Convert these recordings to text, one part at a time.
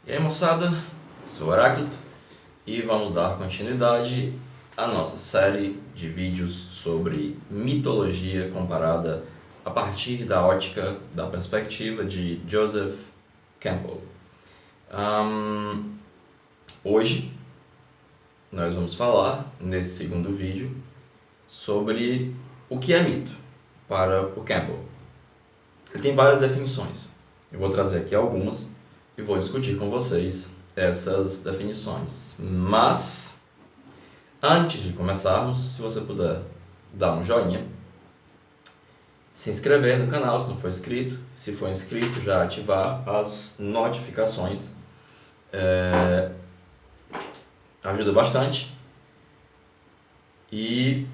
E aí, moçada, sou o Heráclito e vamos dar continuidade à nossa série de vídeos sobre mitologia comparada a partir da ótica, da perspectiva de Joseph Campbell. Hoje nós vamos falar, nesse segundo vídeo, sobre o que é mito para o Campbell. Ele tem várias definições, eu vou trazer aqui algumas e vou discutir com vocês essas definições. Mas, antes de começarmos, se você puder dar um joinha, se inscrever no canal se não for inscrito, se for inscrito já ativar as notificações, ajuda bastante. E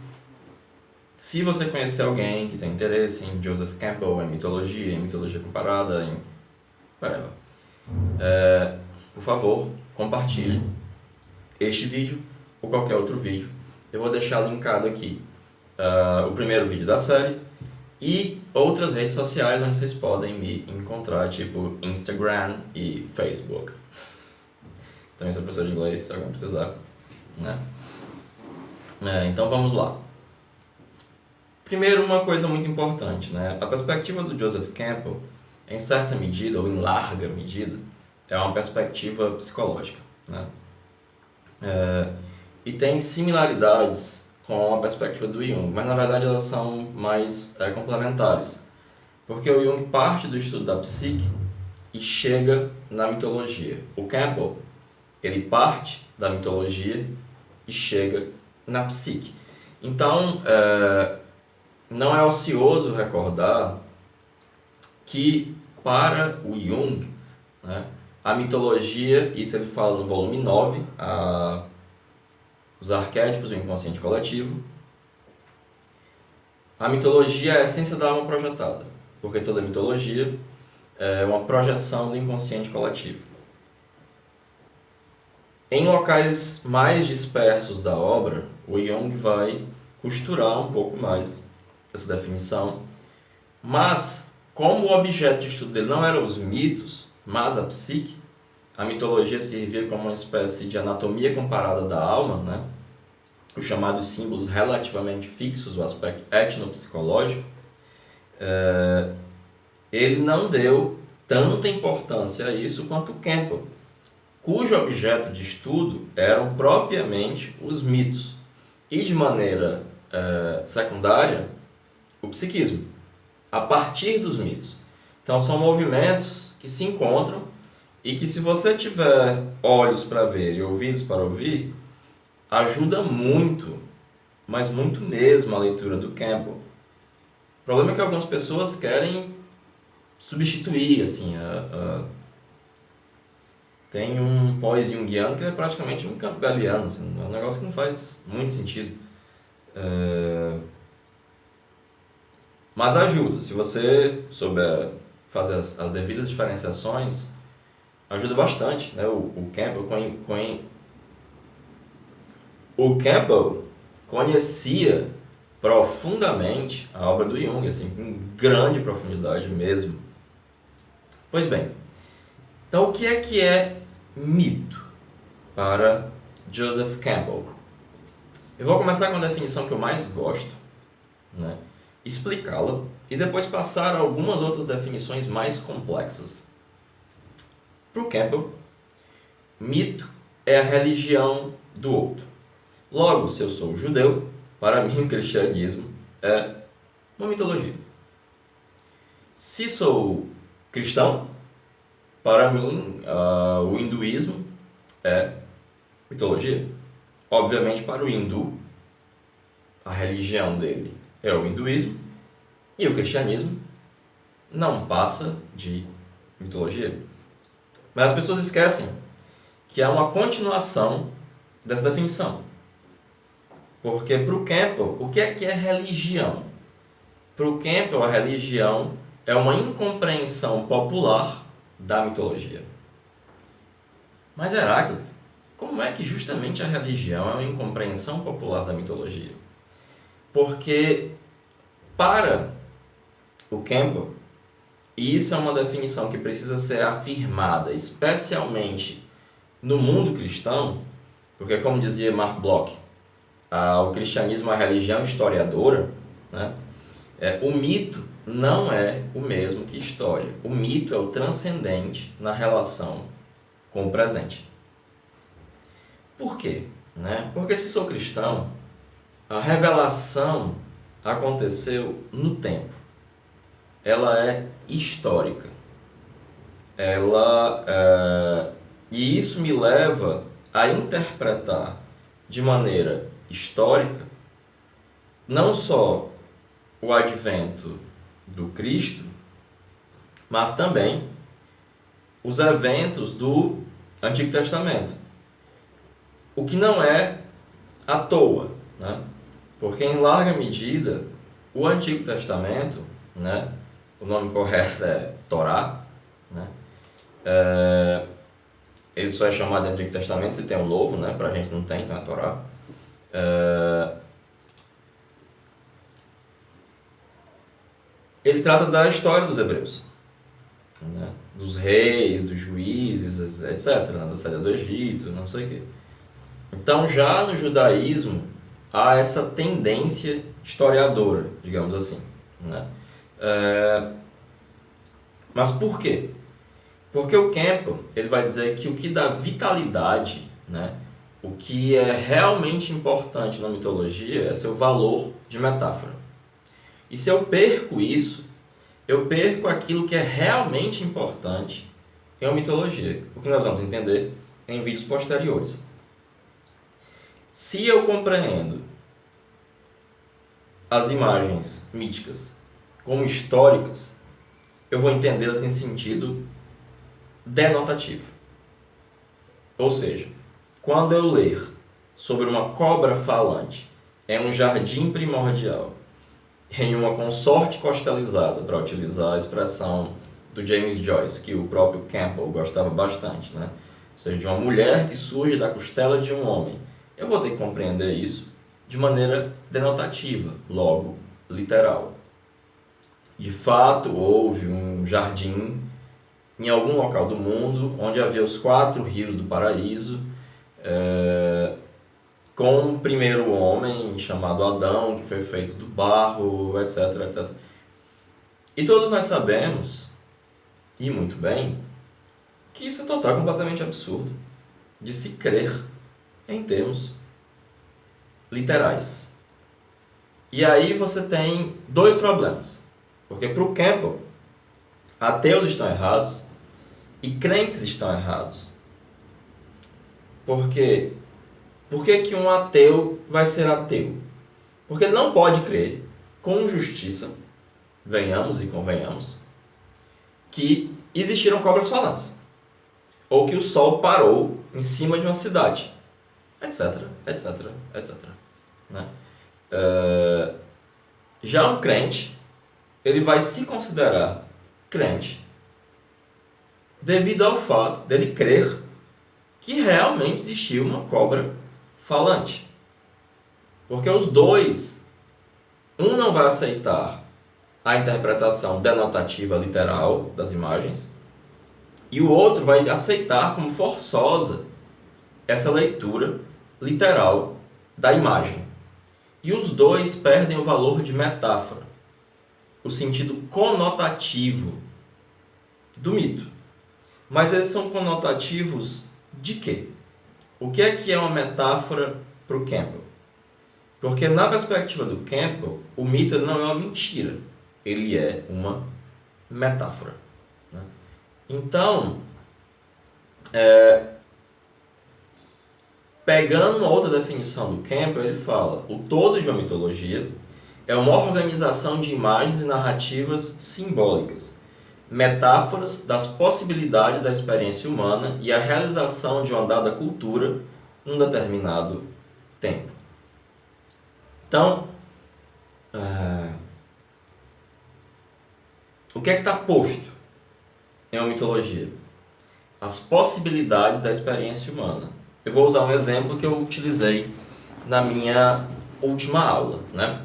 se você conhecer alguém que tem interesse em Joseph Campbell, em mitologia comparada, em whatever, por favor, compartilhe este vídeo ou qualquer outro vídeo. Eu vou deixar linkado aqui o primeiro vídeo da série e outras redes sociais onde vocês podem me encontrar, tipo Instagram e Facebook. Também sou professor de inglês, se alguém precisar, né? Então vamos lá. Primeiro, uma coisa muito importante, né? A perspectiva do Joseph Campbell, em certa medida, ou em larga medida, é uma perspectiva psicológica, né? E tem similaridades com a perspectiva do Jung, mas na verdade elas são mais complementares. Porque o Jung parte do estudo da psique e chega na mitologia. O Campbell, ele parte da mitologia e chega na psique. Então, não é ocioso recordar que para o Jung, né, a mitologia, isso ele fala no volume 9, os arquétipos e o inconsciente coletivo, a mitologia é a essência da alma projetada, porque toda mitologia é uma projeção do inconsciente coletivo. Em locais mais dispersos da obra, o Jung vai costurar um pouco mais essa definição, mas como o objeto de estudo dele não eram os mitos, mas a psique, a mitologia servia como uma espécie de anatomia comparada da alma, né? Os chamados símbolos relativamente fixos, o aspecto etnopsicológico, ele não deu tanta importância a isso quanto Campbell, cujo objeto de estudo eram propriamente os mitos e, de maneira secundária, o psiquismo, a partir dos mitos. Então, são movimentos que se encontram e que, se você tiver olhos para ver e ouvidos para ouvir, ajuda muito, mas muito mesmo, a leitura do Campbell. O problema é que algumas pessoas querem substituir, assim, tem um pós-junguiano que é praticamente um campbelliano, assim, é um negócio que não faz muito sentido. Mas ajuda, se você souber fazer as devidas diferenciações, ajuda bastante, né? O Campbell conhecia profundamente a obra do Jung, assim, com grande profundidade mesmo. Pois bem, então o que é mito para Joseph Campbell? Eu vou começar com a definição que eu mais gosto, né? Explicá-la e depois passar a algumas outras definições mais complexas. Para o Campbell, mito é a religião do outro. Logo, se eu sou judeu, para mim o cristianismo é uma mitologia. Se sou cristão, para mim o hinduísmo é mitologia. Obviamente, para o hindu, a religião dele é o hinduísmo e o cristianismo não passa de mitologia. Mas as pessoas esquecem que há uma continuação dessa definição. Porque para o Campbell, o que é religião? Para o Campbell, a religião é uma incompreensão popular da mitologia. Mas, Heráclito, como é que justamente a religião é uma incompreensão popular da mitologia? Porque, para o Campbell, E isso é uma definição que precisa ser afirmada, especialmente no mundo cristão, porque, como dizia Mark Bloch, o cristianismo é a religião historiadora, né? O mito não é o mesmo que história. O mito é o transcendente na relação com o presente. Por quê? Porque se sou cristão, a revelação aconteceu no tempo. Ela é histórica. E isso me leva a interpretar de maneira histórica não só o advento do Cristo, mas também os eventos do Antigo Testamento. O que não é à toa, né? Porque em larga medida o Antigo Testamento, né, o nome correto é Torá, né? Ele só é chamado de Antigo Testamento se tem um Novo, né? Pra gente não tem, então é Torá. Ele trata da história dos hebreus, né? Dos reis, dos juízes, etc., né? Da saída do Egito, não sei o quê. Então, já no judaísmo, há essa tendência historiadora, digamos assim, né? Mas por quê? Porque o Campbell ele vai dizer que o que dá vitalidade, né? O que é realmente importante na mitologia é seu valor de metáfora. E se eu perco isso, eu perco aquilo que é realmente importante em uma mitologia, o que nós vamos entender em vídeos posteriores. Se eu compreendo as imagens míticas como históricas, eu vou entendê-las em sentido denotativo. Ou seja, quando eu ler sobre uma cobra falante em um jardim primordial, em uma consorte costelizada, para utilizar a expressão do James Joyce, que o próprio Campbell gostava bastante, né? Ou seja, de uma mulher que surge da costela de um homem. Eu vou ter que compreender isso de maneira denotativa, logo literal. De fato, houve um jardim em algum local do mundo onde havia os 4 rios do paraíso, com o primeiro homem chamado Adão, que foi feito do barro, etc, etc. E todos nós sabemos, e muito bem, que isso é total completamente absurdo de se crer em termos literais. E aí você tem 2 problemas. Porque para o Campbell, ateus estão errados e crentes estão errados. Por quê? Por que um ateu vai ser ateu? Porque ele não pode crer com justiça, venhamos e convenhamos, que existiram cobras falantes. Ou que o sol parou em cima de uma cidade, etc, etc, etc. Né? Já um crente, ele vai se considerar crente devido ao fato dele crer que realmente existiu uma cobra falante. Porque os dois, um não vai aceitar a interpretação denotativa literal das imagens, e o outro vai aceitar como forçosa essa leitura literal da imagem. E os dois perdem o valor de metáfora, o sentido conotativo do mito. Mas eles são conotativos de quê? O que é uma metáfora para o Campbell? Porque na perspectiva do Campbell, o mito não é uma mentira, ele é uma metáfora. Né? Então, pegando uma outra definição do Campbell, ele fala: o todo de uma mitologia é uma organização de imagens e narrativas simbólicas, metáforas das possibilidades da experiência humana e a realização de uma dada cultura num determinado tempo. Então, o que é que está posto em uma mitologia? As possibilidades da experiência humana. Eu vou usar um exemplo que eu utilizei na minha última aula, né?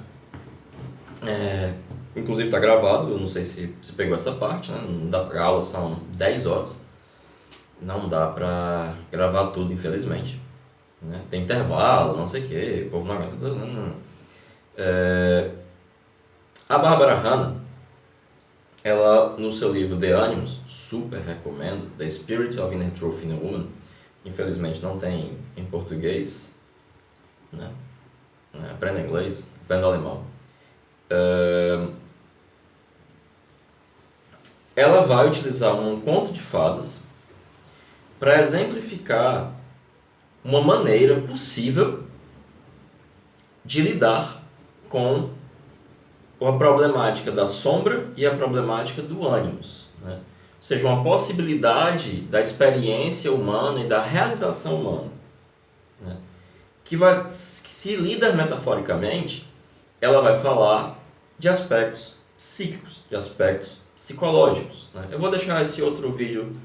Inclusive está gravado, eu não sei se você pegou essa parte, né? Não dá pra aula, são 10 horas. Não dá pra gravar tudo, infelizmente. Né? Tem intervalo, não sei o que, o povo não aguenta. A Barbara Hanna, ela, no seu livro The Animus, super recomendo, The Spirit of Inner Truth in a Woman, infelizmente não tem em português, né? Aprenda inglês, aprenda alemão. Ela vai utilizar um conto de fadas para exemplificar uma maneira possível de lidar com a problemática da sombra e a problemática do ânimos, né? Ou seja, uma possibilidade da experiência humana e da realização humana, né? Que se lida metaforicamente, ela vai falar de aspectos psíquicos, de aspectos psicológicos, né? Eu vou deixar esse outro vídeo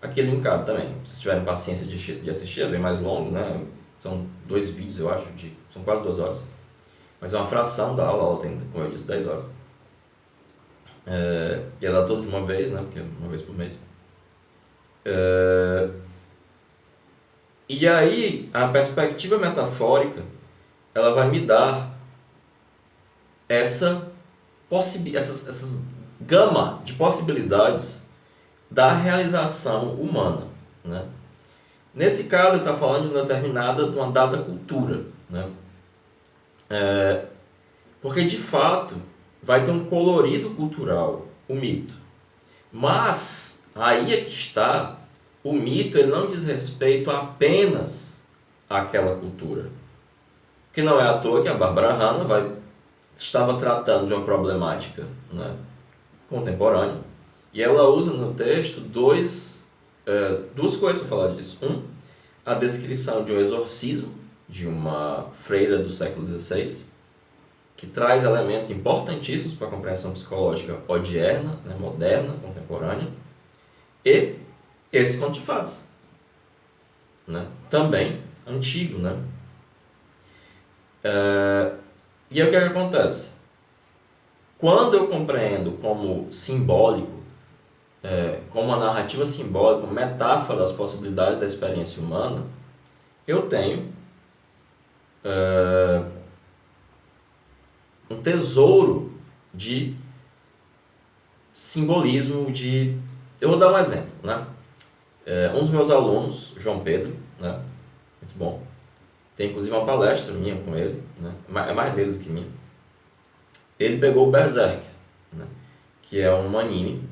aqui linkado também, se vocês tiverem paciência de assistir, é bem mais longo, né? São 2 vídeos, eu acho, são quase 2 horas. Mas é uma fração da aula, a aula tem, como eu disse, 10 horas. E ela dá tudo de uma vez, né? Porque é uma vez por mês. E aí, a perspectiva metafórica, ela vai me dar essas gama de possibilidades da realização humana, né? Nesse caso, ele está falando de uma dada cultura, né? Porque, de fato, vai ter um colorido cultural, o mito. Mas, aí é que está, o mito ele não diz respeito apenas àquela cultura. Porque não é à toa que a Barbara Hanna estava tratando de uma problemática, né, contemporânea, e ela usa no texto duas coisas para falar disso. A descrição de um exorcismo de uma freira do século XVI, que traz elementos importantíssimos para a compreensão psicológica odierna, né, moderna, contemporânea, e esse conto de fadas, né, também antigo, né? E aí o que acontece? Quando eu compreendo como simbólico, como uma narrativa simbólica, uma metáfora das possibilidades da experiência humana, eu tenho um tesouro de simbolismo, Eu vou dar um exemplo, né? Um dos meus alunos, João Pedro, né? Muito bom. Tem inclusive uma palestra minha com ele, né? É mais dele do que minha. Ele pegou o Berserk, né? Que é um anime,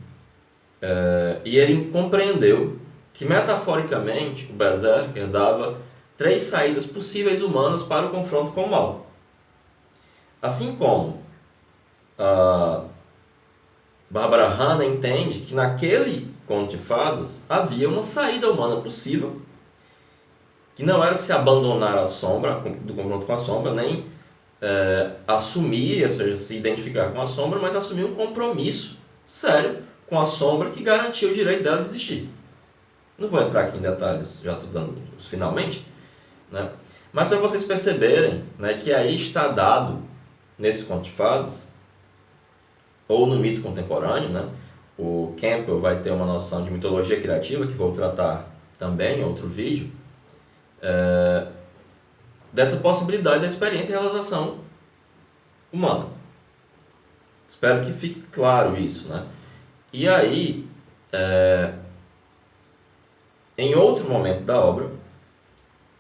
e ele compreendeu que metaforicamente o Berserker dava 3 saídas possíveis humanas para o confronto com o mal. Assim como a Barbara Hanna entende que naquele conto de fadas havia uma saída humana possível, que não era se abandonar a sombra, do confronto com a sombra, nem assumir, ou seja, se identificar com a sombra, mas assumir um compromisso sério com a sombra que garantia o direito dela de existir. Não vou entrar aqui em detalhes, já estou dando os finalmente, né? Mas para vocês perceberem, né, que aí está dado, nesse conto de fadas, ou no mito contemporâneo, né? O Campbell vai ter uma noção de mitologia criativa, que vou tratar também em outro vídeo, dessa possibilidade da experiência e realização humana. Espero que fique claro isso, né? E aí, em outro momento da obra,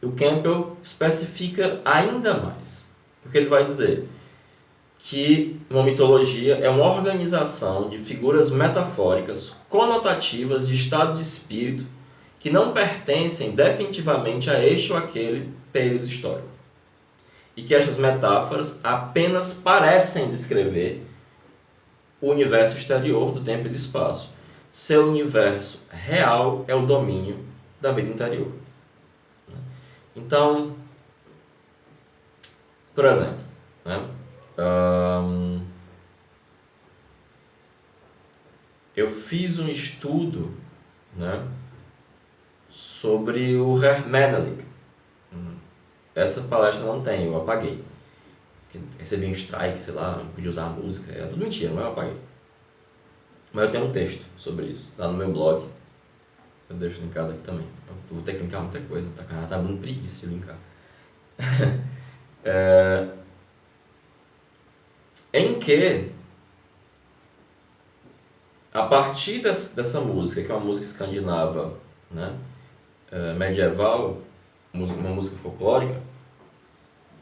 o Campbell especifica ainda mais, porque ele vai dizer que uma mitologia é uma organização de figuras metafóricas conotativas de estado de espírito que não pertencem definitivamente a este ou aquele período histórico, e que estas metáforas apenas parecem descrever o universo exterior do tempo e do espaço. Seu universo real é o domínio da vida interior. Então, por exemplo, né? Eu fiz um estudo, né, sobre o Herr Menelik. Essa palestra não tem, eu apaguei. que recebi um strike, sei lá, não podia usar a música. É tudo mentira, mas eu apaguei. Mas eu tenho um texto sobre isso, tá no meu blog. Eu deixo linkado aqui também. Eu vou ter que linkar muita coisa, tá dando preguiça de linkar. Em que, a partir dessa música, que é uma música escandinava, né, medieval, uma música folclórica,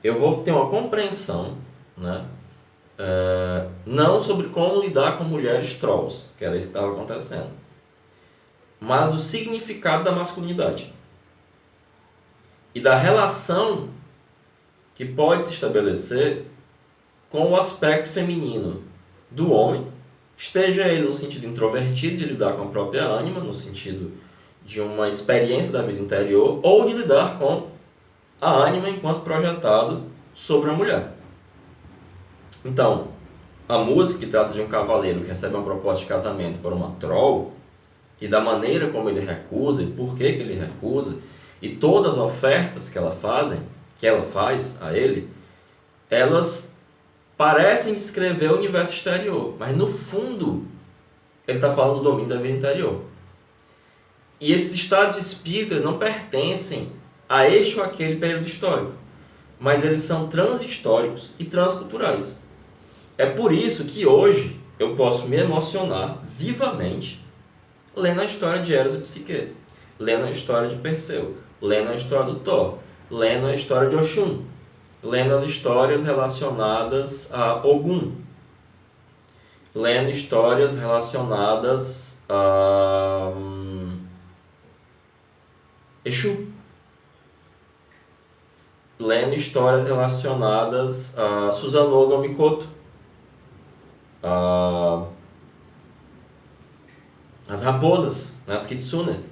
eu vou ter uma compreensão, né, não sobre como lidar com mulheres trolls, que era isso que estava acontecendo, mas do significado da masculinidade e da relação que pode se estabelecer com o aspecto feminino do homem, esteja ele no sentido introvertido de lidar com a própria ânima, no sentido de uma experiência da vida interior, ou de lidar com a ânima enquanto projetado sobre a mulher. Então, a música que trata de um cavaleiro que recebe uma proposta de casamento por uma troll, e da maneira como ele recusa, e por que ele recusa, e todas as ofertas que ela faz a ele, elas parecem descrever o universo exterior, mas no fundo ele está falando do domínio da vida interior. E esses estados de espíritos não pertencem a este ou aquele período histórico, mas eles são transhistóricos e transculturais. É por isso que hoje eu posso me emocionar vivamente lendo a história de Eros e Psique, lendo a história de Perseu, lendo a história do Thor, lendo a história de Oxum, lendo as histórias relacionadas a Ogum, lendo histórias relacionadas a Exu, lendo histórias relacionadas a Susanoo no Mikoto, as raposas, né, as kitsune,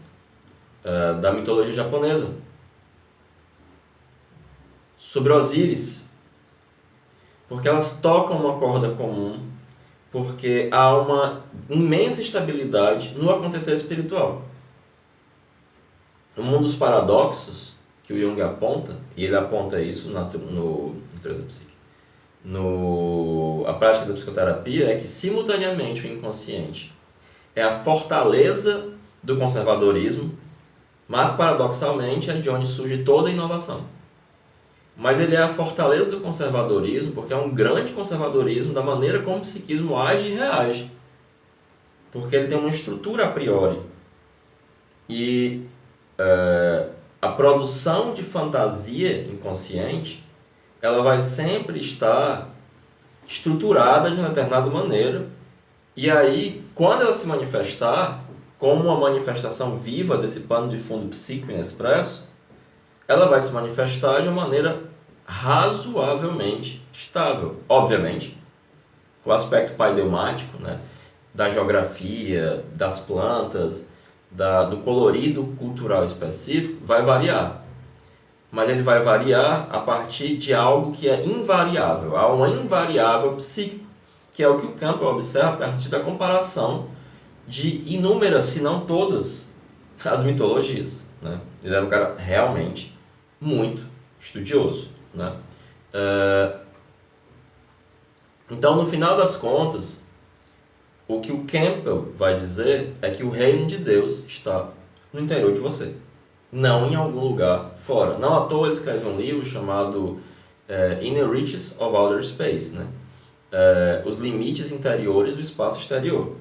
da mitologia japonesa, sobre Osíris, porque elas tocam uma corda comum, porque há uma imensa estabilidade no acontecer espiritual. Um dos paradoxos que o Jung aponta, e ele aponta isso no Teoria da Psique, a prática da psicoterapia, é que simultaneamente o inconsciente é a fortaleza do conservadorismo, mas paradoxalmente é de onde surge toda a inovação. Mas ele é a fortaleza do conservadorismo porque é um grande conservadorismo da maneira como o psiquismo age e reage. Porque ele tem uma estrutura a priori. E a produção de fantasia inconsciente, ela vai sempre estar estruturada de uma determinada maneira. E aí, quando ela se manifestar, como uma manifestação viva desse pano de fundo psíquico inexpresso, ela vai se manifestar de uma maneira razoavelmente estável. Obviamente, o aspecto paideumático, né, da geografia, das plantas, do colorido cultural específico, vai variar. Mas ele vai variar a partir de algo que é invariável. Há uma invariável psíquico, que é o que o Campbell observa a partir da comparação de inúmeras, se não todas, as mitologias, né? Ele era um cara realmente muito estudioso, né? Então, no final das contas, o que o Campbell vai dizer é que o reino de Deus está no interior de você, não em algum lugar fora. Não à toa ele escreve um livro chamado Inner Reaches of Outer Space, né? Os limites interiores do espaço exterior.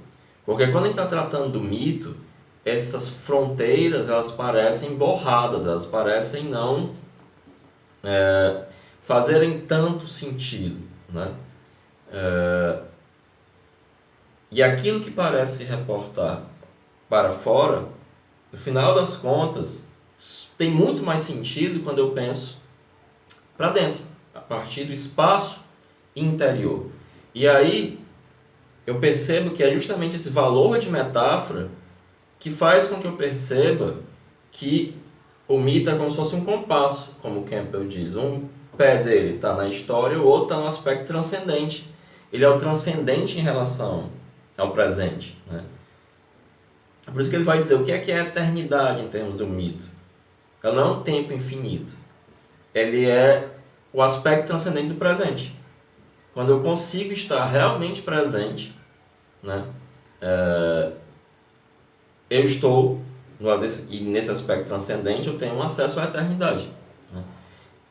Porque quando a gente está tratando do mito, essas fronteiras elas parecem borradas, elas parecem não fazerem tanto sentido, né? E aquilo que parece se reportar para fora, no final das contas, tem muito mais sentido quando eu penso para dentro, a partir do espaço interior. E aí eu percebo que é justamente esse valor de metáfora que faz com que eu perceba que o mito é como se fosse um compasso, como o Campbell diz. Um pé dele está na história, o outro está no aspecto transcendente. Ele é o transcendente em relação ao presente, né? Por isso que ele vai dizer o que é a eternidade em termos do mito. Ela não é um tempo infinito. Ele é o aspecto transcendente do presente. quando eu consigo estar realmente presente, né, eu estou, e nesse aspecto transcendente, eu tenho um acesso à eternidade. Né?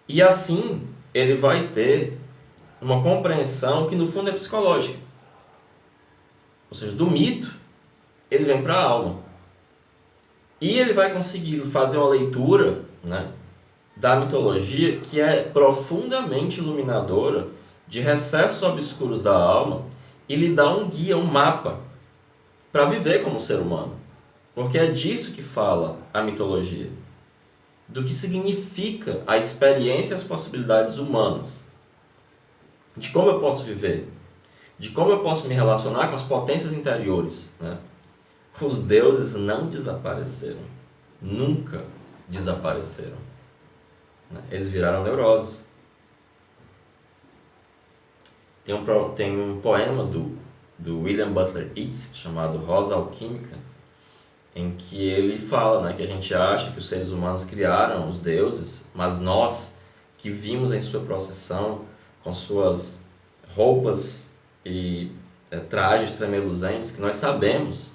E assim, ele vai ter uma compreensão que no fundo é psicológica. Ou seja, do mito, ele vem para a alma. E ele vai conseguir fazer uma leitura, né, da mitologia que é profundamente iluminadora de recessos obscuros da alma e lhe dá um guia, um mapa para viver como ser humano. Porque é disso que fala a mitologia. Do que significa a experiência e as possibilidades humanas. De como eu posso viver. De como eu posso me relacionar com as potências interiores. Né? Os deuses não desapareceram. Nunca desapareceram. Eles viraram neuroses. Tem um poema do William Butler Yeats chamado Rosa Alquímica, em que ele fala, né, que a gente acha que os seres humanos criaram os deuses, mas nós que vimos em sua procissão com suas roupas e trajes tremeluzentes, que nós sabemos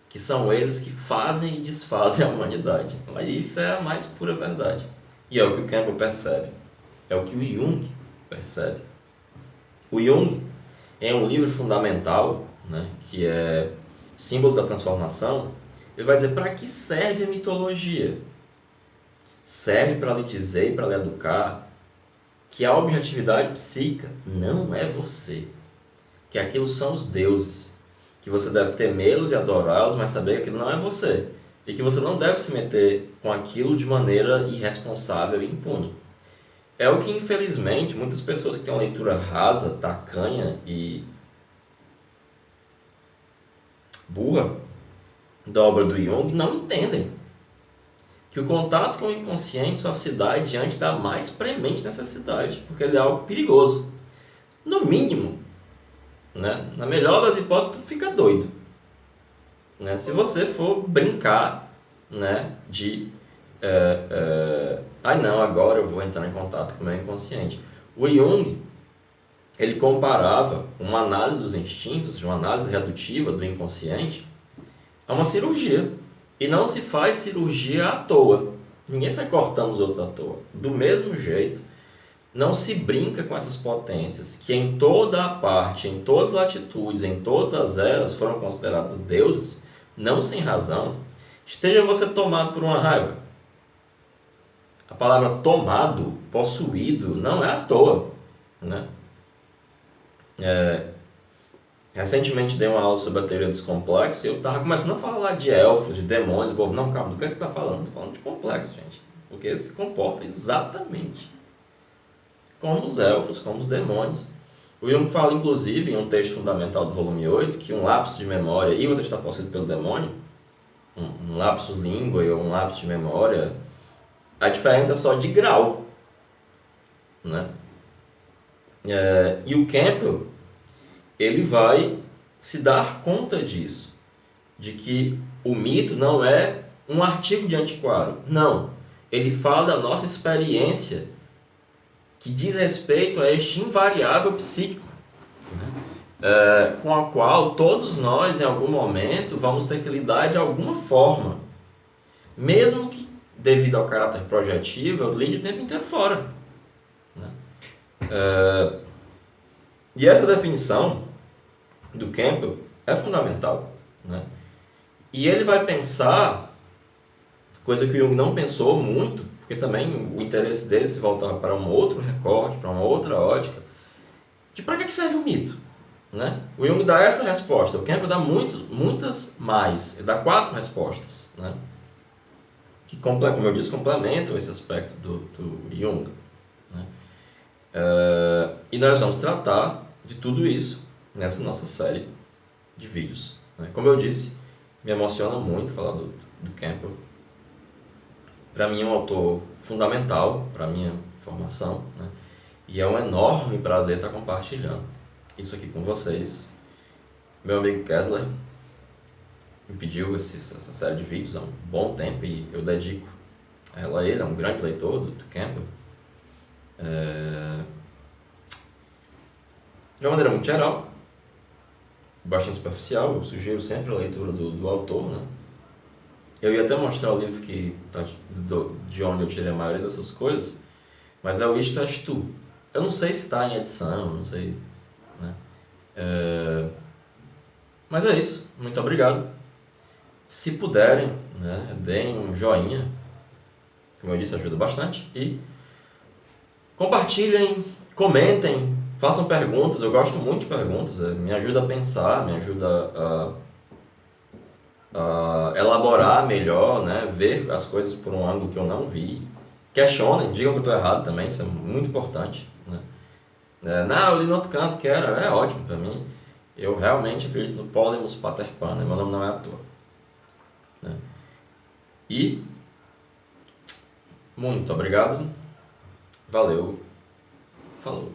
que são eles que fazem e desfazem a humanidade. Mas isso é a mais pura verdade. E é o que o Campbell percebe. É o que o Jung percebe. O Jung, em um livro fundamental, né, que é Símbolos da Transformação, ele vai dizer para que serve a mitologia. Serve para lhe dizer e para lhe educar que a objetividade psíquica não é você. Que aquilo são os deuses. Que você deve temê-los e adorá-los, mas saber que aquilo não é você. E que você não deve se meter com aquilo de maneira irresponsável e impune. É o que, infelizmente, muitas pessoas que têm uma leitura rasa, tacanha e burra da obra do Jung não entendem. Que o contato com o inconsciente só se dá diante da mais premente necessidade, porque ele é algo perigoso. No mínimo, né, na melhor das hipóteses, tu fica doido. Né? Se você for brincar, né, de não, agora eu vou entrar em contato com o meu inconsciente. O Jung, ele comparava uma análise dos instintos, uma análise redutiva do inconsciente, a uma cirurgia. E não se faz cirurgia à toa. Ninguém sai cortando os outros à toa. Do mesmo jeito, não se brinca com essas potências que em toda a parte, em todas as latitudes, em todas as eras foram consideradas deuses, não sem razão. Esteja você tomado por uma raiva. A palavra tomado, possuído, não é à toa. Né? Recentemente dei uma aula sobre a teoria dos complexos e eu estava começando a falar lá de elfos, de demônios. O povo, não, calma, do que é que tá falando? Estou falando de complexos, gente. Porque eles se comportam exatamente como os elfos, como os demônios. O Jung fala, inclusive, em um texto fundamental do volume 8, que um lapso de memória e você está possuído pelo demônio, um lapsus língua ou um lapso de memória, a diferença é só de grau. Né? E o Campbell, ele vai se dar conta disso, de que o mito não é um artigo de antiquário. Não, ele fala da nossa experiência que diz respeito a este invariável psíquico, com a qual todos nós, em algum momento, vamos ter que lidar de alguma forma. Mesmo que, devido ao caráter projetivo, eu lide o tempo inteiro fora. Né? E essa definição do Campbell é fundamental. Né? E ele vai pensar, coisa que o Jung não pensou muito, porque também o interesse dele se voltava para um outro recorte, para uma outra ótica, de para que serve o mito. Né? O Jung dá essa resposta, o Campbell dá muitas mais, ele dá 4 respostas, né? Que, como eu disse, complementam esse aspecto do Jung. Né? E nós vamos tratar de tudo isso nessa nossa série de vídeos. Né? Como eu disse, me emociona muito falar do Campbell. Para mim é um autor fundamental para a minha formação, né? E é um enorme prazer estar compartilhando isso aqui com vocês. Meu amigo Kessler me pediu essa série de vídeos há um bom tempo e eu dedico ela a ele, é um grande leitor do Campbell. de uma maneira muito geral, bastante superficial. Eu sugiro sempre a leitura do autor, né? Eu ia até mostrar o livro de onde eu tirei a maioria dessas coisas, mas é o Isto És Tu. Eu não sei se está em edição, não sei, né? Mas é isso. Muito obrigado. Se puderem, né, deem um joinha, como eu disse, ajuda bastante. E compartilhem, comentem, façam perguntas. Eu gosto muito de perguntas, me ajuda a pensar, me ajuda a elaborar melhor, né, ver as coisas por um ângulo que eu não vi. Questionem, digam que eu estou errado também, isso é muito importante, né? Não, eu li no outro canto que é ótimo para mim. Eu realmente acredito no Polemus Paterpana, meu nome não é à toa, né? E muito obrigado, valeu, falou.